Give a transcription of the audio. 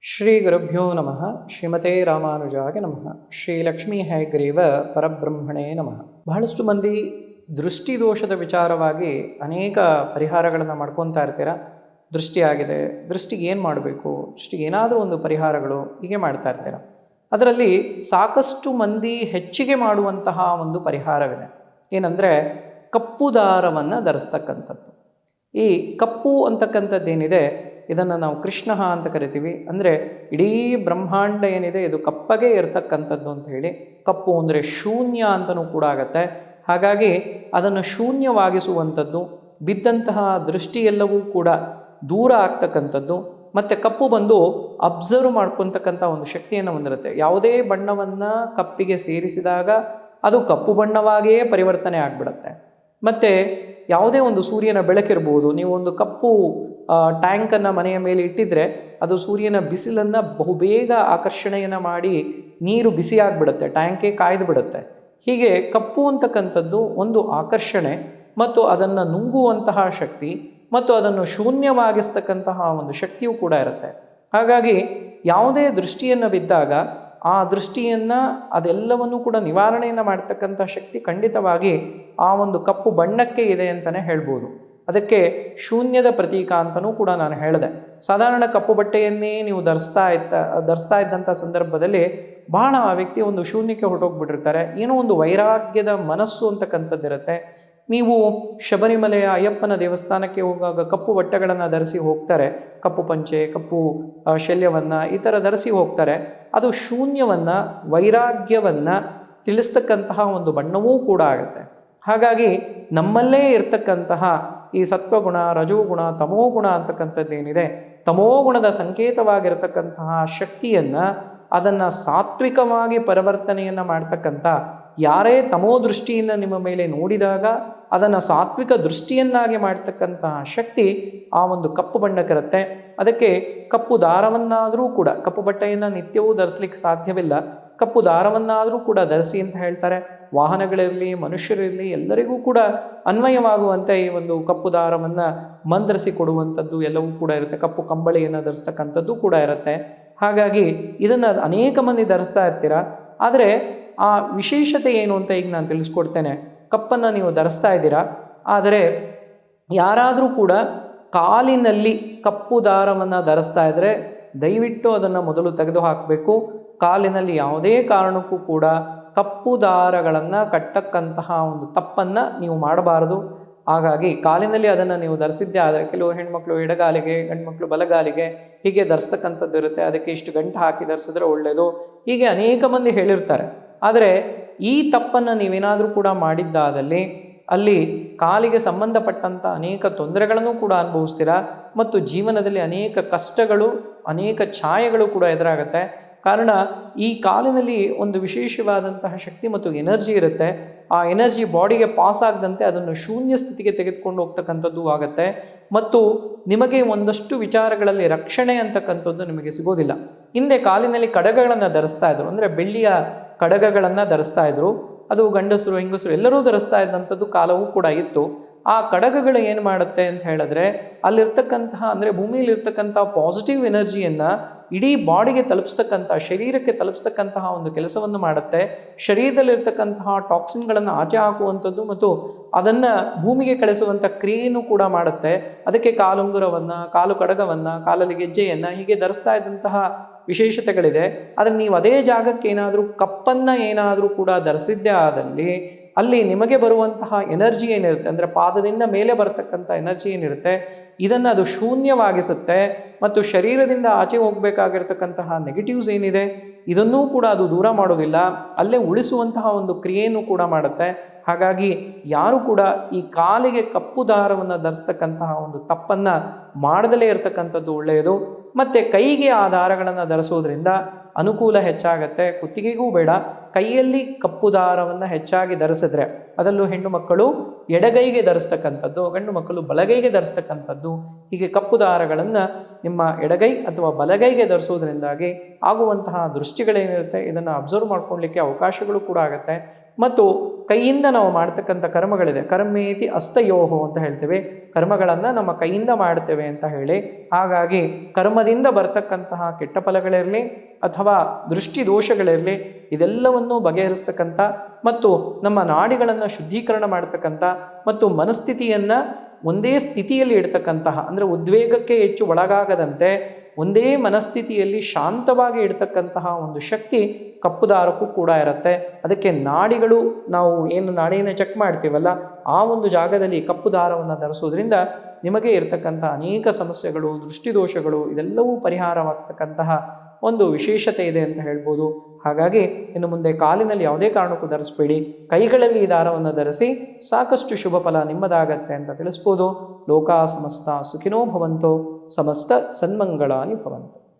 ಶ್ರೀ ಗುರುಭ್ಯೋ ನಮಃ. ಶ್ರೀಮತೆ ರಾಮಾನುಜಾಯ ನಮಃ. ಶ್ರೀ ಲಕ್ಷ್ಮೀ ಹಯಗ್ರೀವ ಪರಬ್ರಹ್ಮಣೇ ನಮಃ. ಬಹಳಷ್ಟು ಮಂದಿ ದೃಷ್ಟಿ ದೋಷದ ವಿಚಾರವಾಗಿ ಅನೇಕ ಪರಿಹಾರಗಳನ್ನು ಮಾಡ್ಕೊತಾ ಇರ್ತೀರ. ದೃಷ್ಟಿಯಾಗಿದೆ, ದೃಷ್ಟಿಗೆ ಏನು ಮಾಡಬೇಕು, ದೃಷ್ಟಿಗೆ ಏನಾದರೂ ಒಂದು ಪರಿಹಾರಗಳು ಹೀಗೆ ಮಾಡ್ತಾ ಇರ್ತೀರ. ಅದರಲ್ಲಿ ಸಾಕಷ್ಟು ಮಂದಿ ಹೆಚ್ಚಿಗೆ ಮಾಡುವಂತಹ ಒಂದು ಪರಿಹಾರವಿದೆ. ಏನಂದರೆ ಕಪ್ಪು ದಾರವನ್ನು ಧರಿಸ್ತಕ್ಕಂಥದ್ದು. ಈ ಕಪ್ಪು ಅಂತಕ್ಕಂಥದ್ದೇನಿದೆ, ಇದನ್ನು ನಾವು ಕೃಷ್ಣ ಅಂತ ಕರಿತೀವಿ. ಅಂದರೆ ಇಡೀ ಬ್ರಹ್ಮಾಂಡ ಏನಿದೆ ಇದು ಕಪ್ಪಗೆ ಇರತಕ್ಕಂಥದ್ದು ಅಂತ ಹೇಳಿ. ಕಪ್ಪು ಅಂದರೆ ಶೂನ್ಯ ಅಂತಲೂ ಕೂಡ ಆಗತ್ತೆ. ಹಾಗಾಗಿ ಅದನ್ನು ಶೂನ್ಯವಾಗಿಸುವಂಥದ್ದು, ಬಿದ್ದಂತಹ ದೃಷ್ಟಿ ಎಲ್ಲವೂ ಕೂಡ ದೂರ ಆಗ್ತಕ್ಕಂಥದ್ದು. ಮತ್ತು ಕಪ್ಪು ಬಂದು ಅಬ್ಸರ್ವ್ ಮಾಡ್ಕೊತಕ್ಕಂಥ ಒಂದು ಶಕ್ತಿಯನ್ನು ಹೊಂದಿರುತ್ತೆ. ಯಾವುದೇ ಬಣ್ಣವನ್ನು ಕಪ್ಪಿಗೆ ಸೇರಿಸಿದಾಗ ಅದು ಕಪ್ಪು ಬಣ್ಣವಾಗಿಯೇ ಪರಿವರ್ತನೆ ಆಗಿಬಿಡುತ್ತೆ. ಮತ್ತು ಯಾವುದೇ ಒಂದು ಸೂರ್ಯನ ಬೆಳಕಿರ್ಬೋದು, ನೀವು ಒಂದು ಕಪ್ಪು ಟ್ಯಾಂಕನ್ನು ಮನೆಯ ಮೇಲೆ ಇಟ್ಟಿದ್ರೆ ಅದು ಸೂರ್ಯನ ಬಿಸಿಲನ್ನು ಬಹುಬೇಗ ಆಕರ್ಷಣೆಯನ್ನು ಮಾಡಿ ನೀರು ಬಿಸಿಯಾಗಿಬಿಡುತ್ತೆ, ಟ್ಯಾಂಕೇ ಕಾಯ್ದು ಬಿಡುತ್ತೆ. ಹೀಗೆ ಕಪ್ಪು ಅಂತಕ್ಕಂಥದ್ದು ಒಂದು ಆಕರ್ಷಣೆ ಮತ್ತು ಅದನ್ನು ನುಂಗುವಂತಹ ಶಕ್ತಿ ಮತ್ತು ಅದನ್ನು ಶೂನ್ಯವಾಗಿಸ್ತಕ್ಕಂತಹ ಒಂದು ಶಕ್ತಿಯೂ ಕೂಡ ಇರುತ್ತೆ. ಹಾಗಾಗಿ ಯಾವುದೇ ದೃಷ್ಟಿಯನ್ನು ಬಿದ್ದಾಗ ಆ ದೃಷ್ಟಿಯನ್ನು ಅದೆಲ್ಲವನ್ನು ಕೂಡ ನಿವಾರಣೆಯನ್ನು ಮಾಡ್ತಕ್ಕಂಥ ಶಕ್ತಿ ಖಂಡಿತವಾಗಿ ಆ ಒಂದು ಕಪ್ಪು ಬಣ್ಣಕ್ಕೆ ಇದೆ ಅಂತಲೇ ಹೇಳ್ಬೋದು. ಅದಕ್ಕೆ ಶೂನ್ಯದ ಪ್ರತೀಕ ಅಂತಲೂ ಕೂಡ ನಾನು ಹೇಳಿದೆ. ಸಾಧಾರಣ ಕಪ್ಪು ಬಟ್ಟೆಯನ್ನೇ ನೀವು ಧರಿಸ್ತಾ ಇದ್ದಂಥ ಸಂದರ್ಭದಲ್ಲಿ ಬಹಳ ಆ ವ್ಯಕ್ತಿ ಒಂದು ಶೂನ್ಯಕ್ಕೆ ಹೊರಟೋಗ್ಬಿಟ್ಟಿರ್ತಾರೆ. ಏನೋ ಒಂದು ವೈರಾಗ್ಯದ ಮನಸ್ಸು ಅಂತಕ್ಕಂಥದ್ದಿರುತ್ತೆ. ನೀವು ಶಬರಿಮಲೆಯ ಅಯ್ಯಪ್ಪನ ದೇವಸ್ಥಾನಕ್ಕೆ ಹೋಗುವಾಗ ಕಪ್ಪು ಬಟ್ಟೆಗಳನ್ನು ಧರಿಸಿ ಹೋಗ್ತಾರೆ, ಕಪ್ಪು ಪಂಚೆ, ಕಪ್ಪು ಶಲ್ಯವನ್ನು ಈ ಥರ ಧರಿಸಿ ಹೋಗ್ತಾರೆ. ಅದು ಶೂನ್ಯವನ್ನು, ವೈರಾಗ್ಯವನ್ನು ತಿಳಿಸ್ತಕ್ಕಂತಹ ಒಂದು ಬಣ್ಣವೂ ಕೂಡ ಆಗುತ್ತೆ. ಹಾಗಾಗಿ ನಮ್ಮಲ್ಲೇ ಇರ್ತಕ್ಕಂತಹ ಈ ಸತ್ವಗುಣ, ರಜೋಗುಣ, ತಮೋಗುಣ ಅಂತಕ್ಕಂಥದ್ದೇನಿದೆ, ತಮೋಗುಣದ ಸಂಕೇತವಾಗಿರ್ತಕ್ಕಂತಹ ಶಕ್ತಿಯನ್ನು ಅದನ್ನು ಸಾತ್ವಿಕವಾಗಿ ಪರಿವರ್ತನೆಯನ್ನು ಮಾಡ್ತಕ್ಕಂಥ, ಯಾರೇ ತಮೋ ದೃಷ್ಟಿಯನ್ನು ನಿಮ್ಮ ಮೇಲೆ ನೋಡಿದಾಗ ಅದನ್ನು ಸಾತ್ವಿಕ ದೃಷ್ಟಿಯನ್ನಾಗಿ ಮಾಡ್ತಕ್ಕಂತಹ ಶಕ್ತಿ ಆ ಒಂದು ಕಪ್ಪು ಬಣ್ಣಕ್ಕಿರುತ್ತೆ. ಅದಕ್ಕೆ ಕಪ್ಪು ದಾರವನ್ನಾದರೂ ಕೂಡ, ಕಪ್ಪು ಬಟ್ಟೆಯನ್ನು ನಿತ್ಯವೂ ಧರಿಸ್ಲಿಕ್ಕೆ ಸಾಧ್ಯವಿಲ್ಲ, ಕಪ್ಪು ದಾರವನ್ನಾದರೂ ಕೂಡ ಧರಿಸಿ ಅಂತ ಹೇಳ್ತಾರೆ. ವಾಹನಗಳಿರಲಿ, ಮನುಷ್ಯರಿರಲಿ, ಎಲ್ಲರಿಗೂ ಕೂಡ ಅನ್ವಯವಾಗುವಂತೆ ಈ ಒಂದು ಕಪ್ಪು ದಾರವನ್ನು ಮಂತ್ರಿಸಿ ಕೊಡುವಂಥದ್ದು ಎಲ್ಲವೂ ಕೂಡ ಇರುತ್ತೆ. ಕಪ್ಪು ಕಂಬಳಿಯನ್ನು ಧರಿಸ್ತಕ್ಕಂಥದ್ದು ಕೂಡ ಇರುತ್ತೆ. ಹಾಗಾಗಿ ಇದನ್ನು ಅನೇಕ ಮಂದಿ ಧರಿಸ್ತಾ ಇರ್ತೀರ. ಆದರೆ ಆ ವಿಶೇಷತೆ ಏನು ಅಂತ ಈಗ ನಾನು ತಿಳಿಸ್ಕೊಡ್ತೇನೆ. ಕಪ್ಪನ್ನು ನೀವು ಧರಿಸ್ತಾ ಇದ್ದೀರಾ, ಆದರೆ ಯಾರಾದರೂ ಕೂಡ ಕಾಲಿನಲ್ಲಿ ಕಪ್ಪು ದಾರವನ್ನು ಧರಿಸ್ತಾ ಇದ್ದರೆ ದಯವಿಟ್ಟು ಅದನ್ನು ಮೊದಲು ತೆಗೆದು ಹಾಕಬೇಕು. ಕಾಲಿನಲ್ಲಿ ಯಾವುದೇ ಕಾರಣಕ್ಕೂ ಕೂಡ ಕಪ್ಪು ದಾರಗಳನ್ನು ಕಟ್ಟಕ್ಕಂತಹ ಒಂದು ತಪ್ಪನ್ನು ನೀವು ಮಾಡಬಾರದು. ಹಾಗಾಗಿ ಕಾಲಿನಲ್ಲಿ ಅದನ್ನು ನೀವು ಧರಿಸಿದ್ದೇ ಆದರೆ, ಕೆಲವು ಹೆಣ್ಮಕ್ಳು ಎಡಗಾಲಿಗೆ, ಗಂಡ್ಮಕ್ಳು ಬಲಗಾಲಿಗೆ ಹೀಗೆ ಧರಿಸ್ತಕ್ಕಂಥದ್ದು ಇರುತ್ತೆ. ಅದಕ್ಕೆ ಇಷ್ಟು ಗಂಟು ಹಾಕಿ ಧರಿಸಿದ್ರೆ ಒಳ್ಳೆಯದು, ಹೀಗೆ ಅನೇಕ ಮಂದಿ ಹೇಳಿರ್ತಾರೆ. ಆದರೆ ಈ ತಪ್ಪನ್ನು ನೀವೇನಾದರೂ ಕೂಡ ಮಾಡಿದ್ದಾದಲ್ಲಿ ಅಲ್ಲಿ ಕಾಲಿಗೆ ಸಂಬಂಧಪಟ್ಟಂಥ ಅನೇಕ ತೊಂದರೆಗಳನ್ನು ಕೂಡ ಅನುಭವಿಸ್ತೀರ ಮತ್ತು ಜೀವನದಲ್ಲಿ ಅನೇಕ ಕಷ್ಟಗಳು, ಅನೇಕ ಛಾಯೆಗಳು ಕೂಡ ಎದುರಾಗುತ್ತೆ. ಕಾರಣ ಈ ಕಾಲಿನಲ್ಲಿ ಒಂದು ವಿಶೇಷವಾದಂತಹ ಶಕ್ತಿ ಮತ್ತು ಎನರ್ಜಿ ಇರುತ್ತೆ. ಆ ಎನರ್ಜಿ ಬಾಡಿಗೆ ಪಾಸ್ ಆಗದಂತೆ ಅದನ್ನು ಶೂನ್ಯ ಸ್ಥಿತಿಗೆ ತೆಗೆದುಕೊಂಡು ಹೋಗ್ತಕ್ಕಂಥದ್ದು ಆಗುತ್ತೆ ಮತ್ತು ನಿಮಗೆ ಒಂದಷ್ಟು ವಿಚಾರಗಳಲ್ಲಿ ರಕ್ಷಣೆ ಅಂತಕ್ಕಂಥದ್ದು ನಿಮಗೆ ಸಿಗೋದಿಲ್ಲ. ಹಿಂದೆ ಕಾಲಿನಲ್ಲಿ ಕಡಗಗಳನ್ನು ಧರಿಸ್ತಾ ಇದ್ರು, ಅಂದರೆ ಬೆಳ್ಳಿಯ ಕಡಗಗಳನ್ನು ಧರಿಸ್ತಾ ಇದ್ರು. ಅದು ಗಂಡಸರು ಹೆಂಗಸರು ಎಲ್ಲರೂ ಧರಿಸ್ತಾ ಇದ್ದಂಥದ್ದು ಕಾಲವೂ ಕೂಡ ಇತ್ತು. ಆ ಕಡಗಗಳು ಏನು ಮಾಡುತ್ತೆ ಅಂತ ಹೇಳಿದ್ರೆ, ಅಲ್ಲಿರ್ತಕ್ಕಂತಹ, ಅಂದರೆ ಭೂಮಿಯಲ್ಲಿರ್ತಕ್ಕಂಥ ಪಾಸಿಟಿವ್ ಎನರ್ಜಿಯನ್ನು ಇಡೀ ಬಾಡಿಗೆ ತಲುಪಿಸ್ತಕ್ಕಂಥ, ಶರೀರಕ್ಕೆ ತಲುಪಿಸ್ತಕ್ಕಂತಹ ಒಂದು ಕೆಲಸವನ್ನು ಮಾಡುತ್ತೆ. ಶರೀರದಲ್ಲಿರ್ತಕ್ಕಂತಹ ಟಾಕ್ಸಿನ್ಗಳನ್ನು ಆಚೆ ಹಾಕುವಂಥದ್ದು ಮತ್ತು ಅದನ್ನು ಭೂಮಿಗೆ ಕಳಿಸುವಂಥ ಕ್ರಿಯೆಯನ್ನು ಕೂಡ ಮಾಡುತ್ತೆ. ಅದಕ್ಕೆ ಕಾಲುಂಗುರವನ್ನು, ಕಾಲು ಕಡಗವನ್ನು, ಕಾಲಲ್ಲಿ ಗೆಜ್ಜೆಯನ್ನು ಹೀಗೆ ಧರಿಸ್ತಾ ಇದ್ದಂತಹ ವಿಶೇಷತೆಗಳಿದೆ. ಆದರೆ ನೀವು ಅದೇ ಜಾಗಕ್ಕೆ ಏನಾದರೂ ಕಪ್ಪನ್ನು ಏನಾದರೂ ಕೂಡ ಧರಿಸಿದ್ದೇ ಆದಲ್ಲಿ ಅಲ್ಲಿ ನಿಮಗೆ ಬರುವಂತಹ ಎನರ್ಜಿ ಏನಿರುತ್ತೆ, ಅಂದರೆ ಪಾದದಿಂದ ಮೇಲೆ ಬರತಕ್ಕಂಥ ಎನರ್ಜಿ ಏನಿರುತ್ತೆ, ಇದನ್ನು ಅದು ಶೂನ್ಯವಾಗಿಸುತ್ತೆ ಮತ್ತು ಶರೀರದಿಂದ ಆಚೆ ಹೋಗಬೇಕಾಗಿರ್ತಕ್ಕಂತಹ ನೆಗೆಟಿವ್ಸ್ ಏನಿದೆ ಇದನ್ನೂ ಕೂಡ ಅದು ದೂರ ಮಾಡೋದಿಲ್ಲ, ಅಲ್ಲೇ ಉಳಿಸುವಂತಹ ಒಂದು ಕ್ರಿಯೆಯನ್ನು ಕೂಡ ಮಾಡುತ್ತೆ. ಹಾಗಾಗಿ ಯಾರು ಕೂಡ ಈ ಕಾಲಿಗೆ ಕಪ್ಪು ದಾರವನ್ನು ಧರಿಸ್ತಕ್ಕಂತಹ ಒಂದು ತಪ್ಪನ್ನು ಮಾಡದಲೇ ಇರತಕ್ಕಂಥದ್ದು ಒಳ್ಳೆಯದು. ಮತ್ತು ಕೈಗೆ ಆ ದಾರಗಳನ್ನು ಧರಿಸೋದ್ರಿಂದ ಅನುಕೂಲ ಹೆಚ್ಚಾಗತ್ತೆ. ಕುತ್ತಿಗೆಗೂ ಬೇಡ, ಕೈಯಲ್ಲಿ ಕಪ್ಪು ದಾರವನ್ನು ಹೆಚ್ಚಾಗಿ ಧರಿಸಿದ್ರೆ, ಅದರಲ್ಲೂ ಹೆಣ್ಣು ಮಕ್ಕಳು ಎಡಗೈಗೆ ಧರಿಸ್ತಕ್ಕಂಥದ್ದು, ಗಂಡು ಮಕ್ಕಳು ಬಲಗೈಗೆ ಧರಿಸ್ತಕ್ಕಂಥದ್ದು, ಹೀಗೆ ಕಪ್ಪು ದಾರಗಳನ್ನು ನಿಮ್ಮ ಎಡಗೈ ಅಥವಾ ಬಲಗೈಗೆ ಧರಿಸೋದ್ರಿಂದಾಗಿ ಆಗುವಂತಹ ದೃಷ್ಟಿಗಳೇನಿರುತ್ತೆ ಇದನ್ನು ಅಬ್ಸರ್ವ್ ಮಾಡ್ಕೊಳ್ಳಿಕ್ಕೆ ಅವಕಾಶಗಳು ಕೂಡ ಆಗುತ್ತೆ. ಮತ್ತು ಕೈಯಿಂದ ನಾವು ಮಾಡ್ತಕ್ಕಂಥ ಕರ್ಮಗಳಿದೆ, ಕರ್ಮೇತಿ ಹಸ್ತಯೋಹೋ ಅಂತ ಹೇಳ್ತೇವೆ, ಕರ್ಮಗಳನ್ನು ನಮ್ಮ ಕೈಯಿಂದ ಮಾಡ್ತೇವೆ ಅಂತ ಹೇಳಿ. ಹಾಗಾಗಿ ಕರ್ಮದಿಂದ ಬರ್ತಕ್ಕಂತಹ ಕೆಟ್ಟ ಫಲಗಳಿರಲಿ ಅಥವಾ ದೃಷ್ಟಿ ದೋಷಗಳಿರಲಿ ಇದೆಲ್ಲವನ್ನೂ ಬಗೆಹರಿಸ್ತಕ್ಕಂಥ ಮತ್ತು ನಮ್ಮ ನಾಡಿಗಳನ್ನು ಶುದ್ಧೀಕರಣ ಮಾಡ್ತಕ್ಕಂಥ ಮತ್ತು ಮನಸ್ಥಿತಿಯನ್ನು ಒಂದೇ ಸ್ಥಿತಿಯಲ್ಲಿ ಇಡ್ತಕ್ಕಂತಹ, ಅಂದರೆ ಉದ್ವೇಗಕ್ಕೆ ಹೆಚ್ಚು ಒಳಗಾಗದಂತೆ ಒಂದೇ ಮನಸ್ಥಿತಿಯಲ್ಲಿ ಶಾಂತವಾಗಿ ಇಡ್ತಕ್ಕಂತಹ ಒಂದು ಶಕ್ತಿ ಕಪ್ಪು ದಾರಕ್ಕೂ ಕೂಡ ಇರುತ್ತೆ. ಅದಕ್ಕೆ ನಾಡಿಗಳು, ನಾವು ಏನು ನಾಡಿನ ಚೆಕ್ ಮಾಡ್ತೀವಲ್ಲ ಆ ಒಂದು ಜಾಗದಲ್ಲಿ ಕಪ್ಪು ದಾರವನ್ನು ಧರಿಸೋದ್ರಿಂದ ನಿಮಗೆ ಇರತಕ್ಕಂಥ ಅನೇಕ ಸಮಸ್ಯೆಗಳು, ದೃಷ್ಟಿದೋಷಗಳು ಇದೆಲ್ಲವೂ ಪರಿಹಾರವಾಗ್ತಕ್ಕಂತಹ ಒಂದು ವಿಶೇಷತೆ ಇದೆ ಅಂತ ಹೇಳ್ಬೋದು. ಹಾಗಾಗಿ ಇನ್ನು ಮುಂದೆ ಕಾಲಿನಲ್ಲಿ ಯಾವುದೇ ಕಾರಣಕ್ಕೂ ಧರಿಸಬೇಡಿ, ಕೈಗಳಲ್ಲಿ ಈ ದಾರವನ್ನು ಧರಿಸಿ ಸಾಕಷ್ಟು ಶುಭ ಫಲ ನಿಮ್ಮದಾಗತ್ತೆ ಅಂತ ತಿಳಿಸ್ಬೋದು. ಲೋಕಾ ಸಮಸ್ತ ಸುಖಿನೋ ಭವಂತೋ, ಸಮಸ್ತ ಸನ್ಮಂಗಳಾನಿ ಭವಂತು.